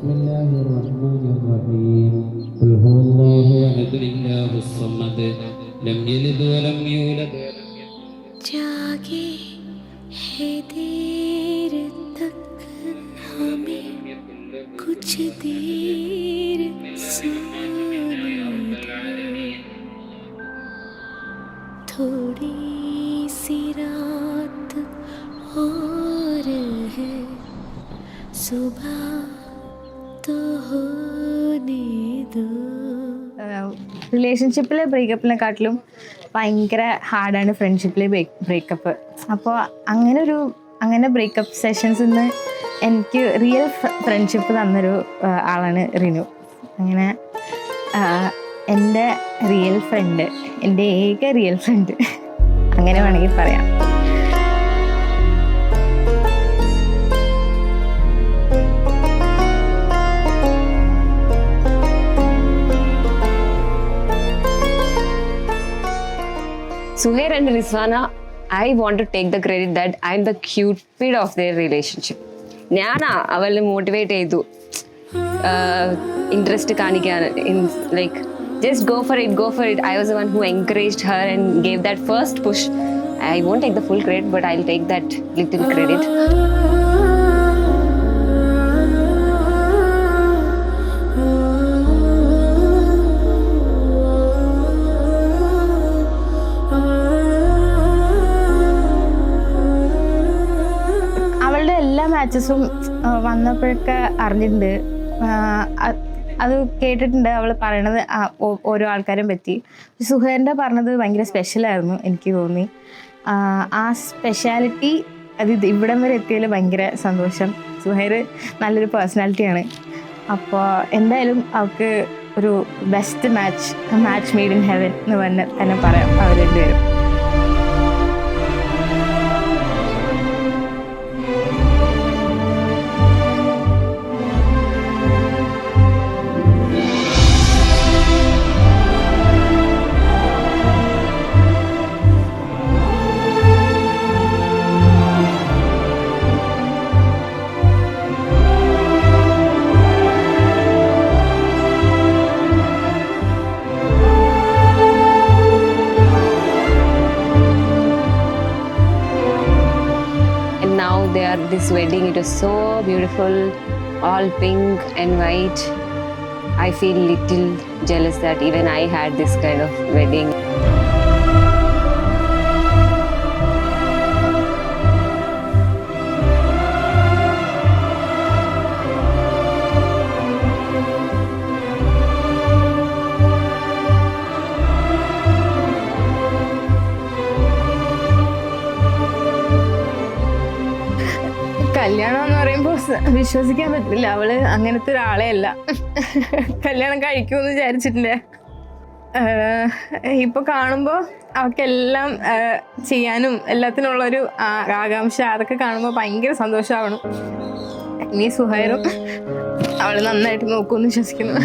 بسم الله الرحمن الرحيم قل هو الله أحد الله الصمد لم يلد ولم يولد जागे है देर तक हमें कुछ देर सोने दो, थोड़ी सी रात और है सुबह तो होने दो. റിലേഷൻഷിപ്പിലെ ബ്രേക്കപ്പിനെക്കാട്ടിലും ഭയങ്കര ഹാർഡാണ് ഫ്രണ്ട്ഷിപ്പിലെ ബ്രേക്കപ്പ്. അപ്പോൾ അങ്ങനെ ബ്രേക്കപ്പ് സെഷൻസിൽ നിന്ന് എനിക്ക് റിയൽ ഫ്രണ്ട്ഷിപ്പ് തന്നൊരു ആളാണ് റിനു. അങ്ങനെ എൻ്റെ റിയൽ ഫ്രണ്ട്, എൻ്റെ ഏക റിയൽ ഫ്രണ്ട് അങ്ങനെ വേണമെങ്കിൽ പറയാം. Suhair and Rizwana, I want to take the credit that I'm the cupid of their relationship. ഞാനാ അവളെ മോട്ടിവേറ്റ് ചെയ്തു ഇൻട്രസ്റ്റ് കാണിക്കാൻ. Like just go for it. I was the one who encouraged her and gave that first push. I won't take the full credit, but I'll take that little credit. മാച്ചസും വന്നപ്പോഴൊക്കെ അറിഞ്ഞിട്ടുണ്ട്, അത് കേട്ടിട്ടുണ്ട് അവൾ പറയണത് ഓരോ ആൾക്കാരും പറ്റി. സുഹൈറിൻ്റെ പറഞ്ഞത് ഭയങ്കര സ്പെഷ്യലായിരുന്നു എനിക്ക് തോന്നി. ആ സ്പെഷ്യാലിറ്റി അത് ഇവിടം വരെ എത്തിയതിൽ ഭയങ്കര സന്തോഷം. സുഹൈർ നല്ലൊരു പേഴ്സണാലിറ്റിയാണ്. അപ്പോൾ എന്തായാലും അവൾക്ക് ഒരു best match made in heaven എന്ന് തന്നെ പറയാം അവർ രണ്ടുപേരും. This wedding, it was so beautiful, all pink and white. I feel little jealous that even I had this kind of wedding. കല്യാണം എന്ന് പറയുമ്പോൾ വിശ്വസിക്കാൻ പറ്റില്ല, അവള് അങ്ങനത്തെ ഒരാളെ അല്ല. കല്യാണം കഴിക്കുമെന്ന് വിചാരിച്ചിട്ടില്ല. ഇപ്പൊ കാണുമ്പോൾ അവൾക്കെല്ലാം ചെയ്യാനും എല്ലാത്തിനുള്ളൊരു ആകാംക്ഷ, അതൊക്കെ കാണുമ്പോൾ ഭയങ്കര സന്തോഷമാവണം. ഇനി സുഹൈറും അവള് നന്നായിട്ട് നോക്കുമെന്ന് വിശ്വസിക്കുന്നു.